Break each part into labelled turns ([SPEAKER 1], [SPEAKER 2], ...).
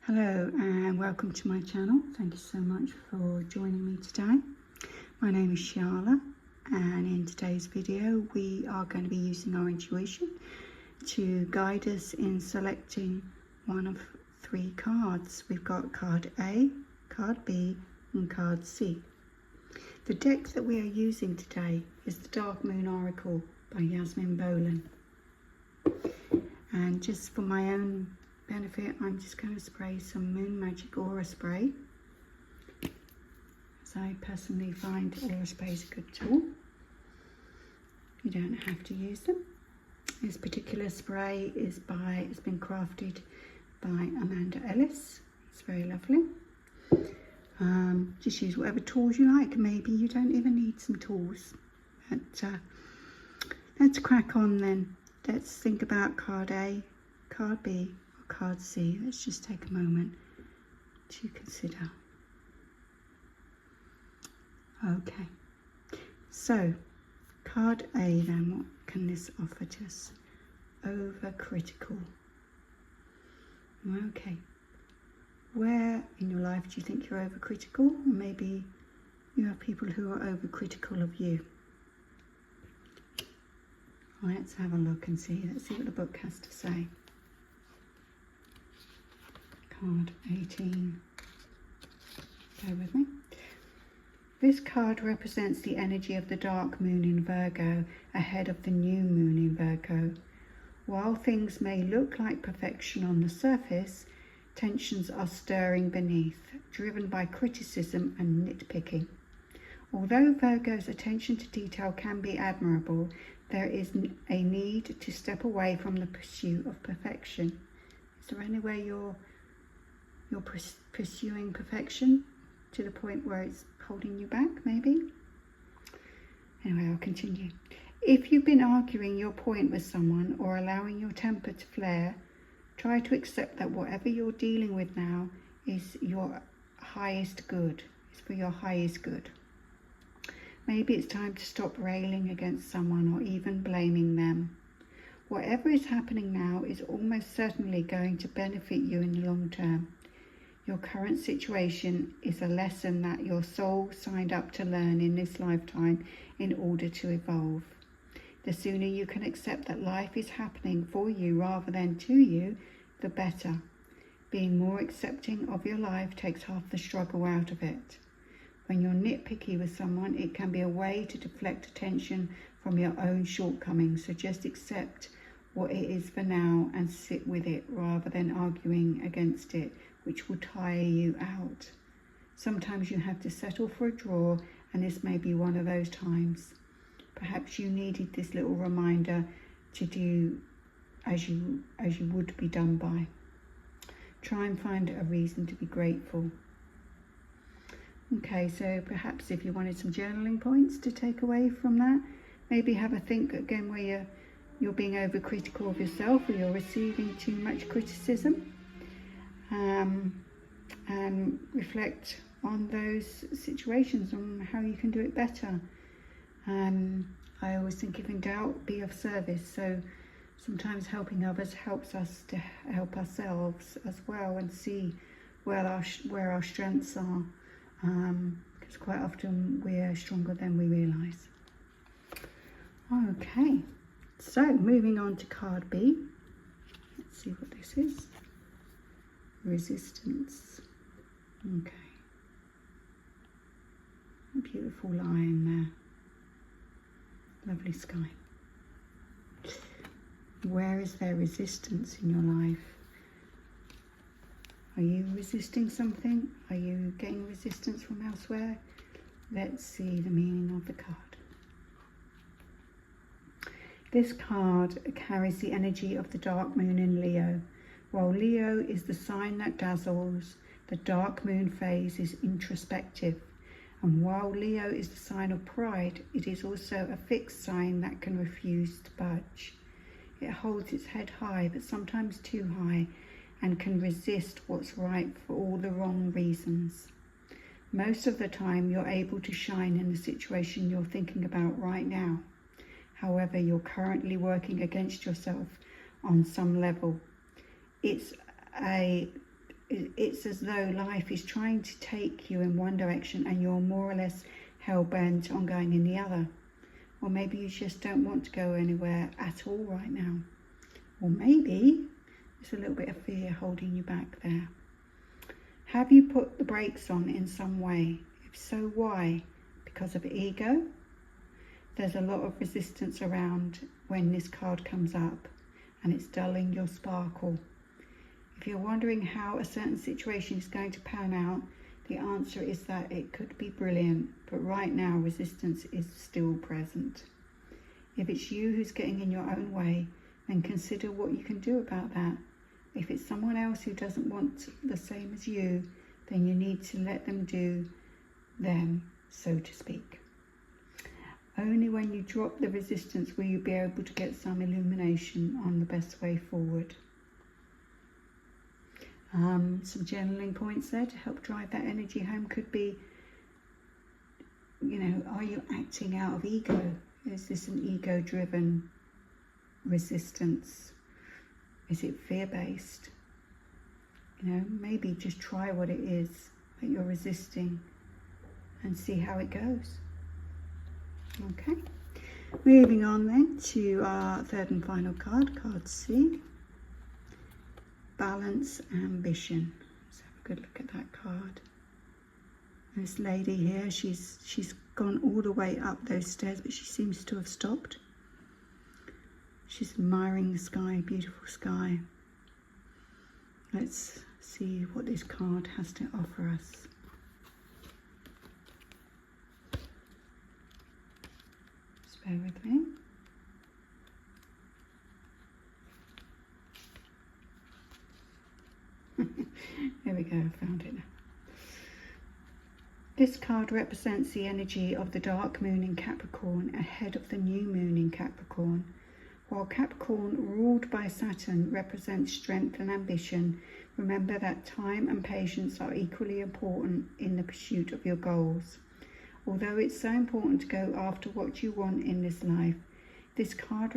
[SPEAKER 1] Hello and welcome to my channel. Thank you so much for joining me today. My name is Sharla, and in today's video we are going to be using our intuition to guide us in selecting one of three cards. We've got card A, card B and card C. The deck that we are using today is the Dark Moon Oracle by Yasmin, Boland. And just for my own benefit, I'm just going to spray some Moon Magic Aura Spray, as I personally find Aura Spray is a good tool. You don't have to use them. This particular spray it's been crafted by Ellis. It's very lovely. Just use whatever tools you like. Maybe you don't even need some tools. But let's crack on then. Let's think about card A, card B, card C. Let's just take a moment to consider. Okay, so card A then, what can this offer to us? Overcritical. Okay, where in your life do you think you're overcritical? Or maybe you have people who are overcritical of you. Let's have a look and see. Let's see what the book has to say. Card 18. Bear with me. This card represents the energy of the dark moon in Virgo ahead of the new moon in Virgo. While things may look like perfection on the surface, tensions are stirring beneath, driven by criticism and nitpicking. Although Virgo's attention to detail can be admirable, there is a need to step away from the pursuit of perfection. Is there any way you're pursuing perfection to the point where it's holding you back, maybe? Anyway, I'll continue. If you've been arguing your point with someone or allowing your temper to flare, try to accept that whatever you're dealing with now is your highest good. It's for your highest good. Maybe it's time to stop railing against someone or even blaming them. Whatever is happening now is almost certainly going to benefit you in the long term. Your current situation is a lesson that your soul signed up to learn in this lifetime in order to evolve. The sooner you can accept that life is happening for you rather than to you, the better. Being more accepting of your life takes half the struggle out of it. When you're nitpicky with someone, it can be a way to deflect attention from your own shortcomings. So just accept what it is for now and sit with it rather than arguing against it, which will tire you out. Sometimes you have to settle for a draw, and this may be one of those times. Perhaps you needed this little reminder to do as you would be done by. Try and find a reason to be grateful. Okay, so perhaps if you wanted some journaling points to take away from that, maybe have a think again where you're being overcritical of yourself or you're receiving too much criticism, and reflect on those situations, on how you can do it better. I always think if in doubt, be of service. So sometimes helping others helps us to help ourselves as well and see where our strengths are. Because quite often we're stronger than we realise. Okay, so moving on to card B. Let's see what this is. Resistance. Okay. A beautiful line there. Lovely sky. Where is there resistance in your life? Are you resisting something? Are you getting resistance from elsewhere? Let's see the meaning of the card. This card carries the energy of the dark moon in Leo. While Leo is the sign that dazzles, the dark moon phase is introspective. And while Leo is the sign of pride, it is also a fixed sign that can refuse to budge. It holds its head high, but sometimes too high, and can resist what's right for all the wrong reasons. Most of the time, you're able to shine in the situation you're thinking about right now. However, you're currently working against yourself on some level. It's it's as though life is trying to take you in one direction and you're more or less hell-bent on going in the other. Or maybe you just don't want to go anywhere at all right now. Or maybe there's a little bit of fear holding you back there. Have you put the brakes on in some way? If so, why? Because of ego? There's a lot of resistance around when this card comes up, and it's dulling your sparkle. If you're wondering how a certain situation is going to pan out, the answer is that it could be brilliant, but right now resistance is still present. If it's you who's getting in your own way, then consider what you can do about that. If it's someone else who doesn't want the same as you, then you need to let them do them, so to speak. Only when you drop the resistance will you be able to get some illumination on the best way forward. Some journaling points there to help drive that energy home could be, are you acting out of ego? Is this an ego-driven resistance? Is it fear-based? Maybe just try what it is that you're resisting and see how it goes. Okay, moving on then to our third and final card, card C. Balance, ambition. Let's have a good look at that card. This lady here, she's gone all the way up those stairs, but she seems to have stopped. She's admiring the sky, beautiful sky. Let's see what this card has to offer us. Just bear with me. There we go, I found it now. This card represents the energy of the dark moon in Capricorn ahead of the new moon in Capricorn. While Capricorn, ruled by Saturn, represents strength and ambition, remember that time and patience are equally important in the pursuit of your goals. Although it's so important to go after what you want in this life, this card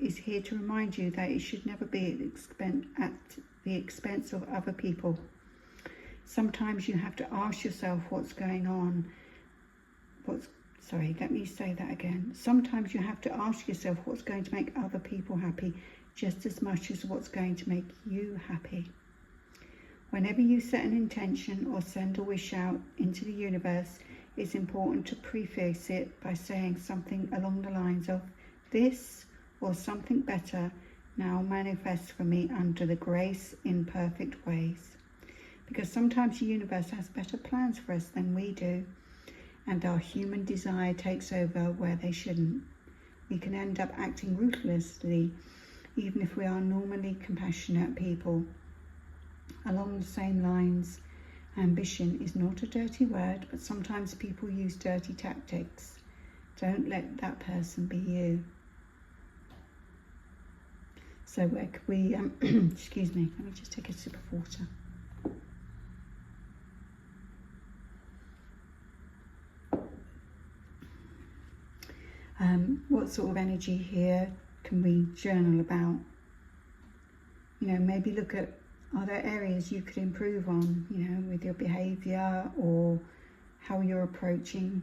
[SPEAKER 1] is here to remind you that it should never be at the expense of other people. Sometimes you have to ask yourself what's going on. Let me say that again. Sometimes you have to ask yourself what's going to make other people happy just as much as what's going to make you happy. Whenever you set an intention or send a wish out into the universe, it's important to preface it by saying something along the lines of, "This or something better now manifests for me under the grace in perfect ways." Because sometimes the universe has better plans for us than we do, and our human desire takes over where they shouldn't. We can end up acting ruthlessly, even if we are normally compassionate people. Along the same lines, ambition is not a dirty word, but sometimes people use dirty tactics. Don't let that person be you. So where could we, excuse me, let me just take a sip of water. What sort of energy here can we journal about? Maybe look at, are there areas you could improve on, with your behaviour or how you're approaching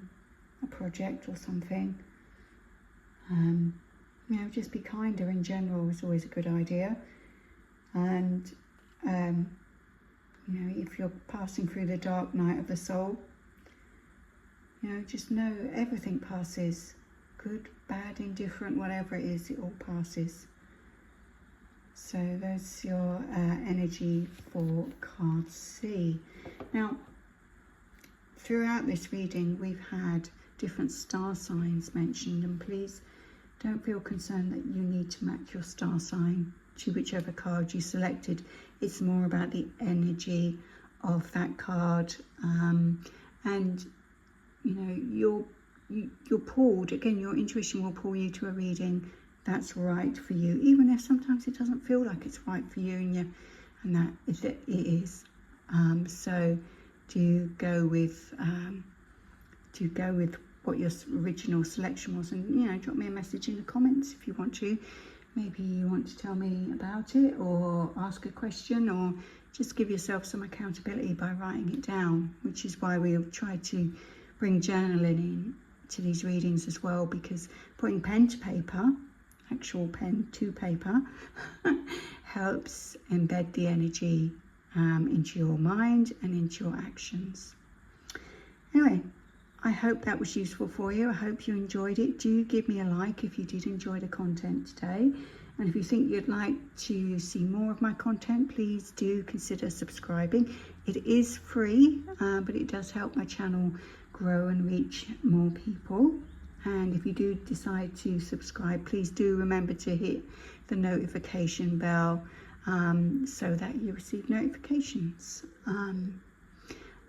[SPEAKER 1] a project or something. Just be kinder in general is always a good idea. And, if you're passing through the dark night of the soul, just know everything passes. Good, bad, indifferent, whatever it is, it all passes. So that's your energy for card C. Now, throughout this reading, we've had different star signs mentioned, and please don't feel concerned that you need to match your star sign to whichever card you selected. It's more about the energy of that card, and you're pulled, again, your intuition will pull you to a reading that's right for you, even if sometimes it doesn't feel like it's right for you, and that it is. So do go with what your original selection was, and drop me a message in the comments if you want to. Maybe you want to tell me about it, or ask a question, or just give yourself some accountability by writing it down, which is why we'll try to bring journaling in to these readings as well, because putting pen to paper, actual pen to paper, helps embed the energy into your mind and into your actions. Anyway, I hope that was useful for you. I hope you enjoyed it. Do give me a like if you did enjoy the content today. And if you think you'd like to see more of my content, please do consider subscribing. It is free, but it does help my channel grow and reach more people. And if you do decide to subscribe, please do remember to hit the notification bell so that you receive notifications.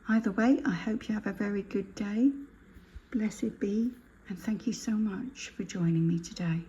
[SPEAKER 1] Either way, I hope you have a very good day. Blessed be, and thank you so much for joining me today.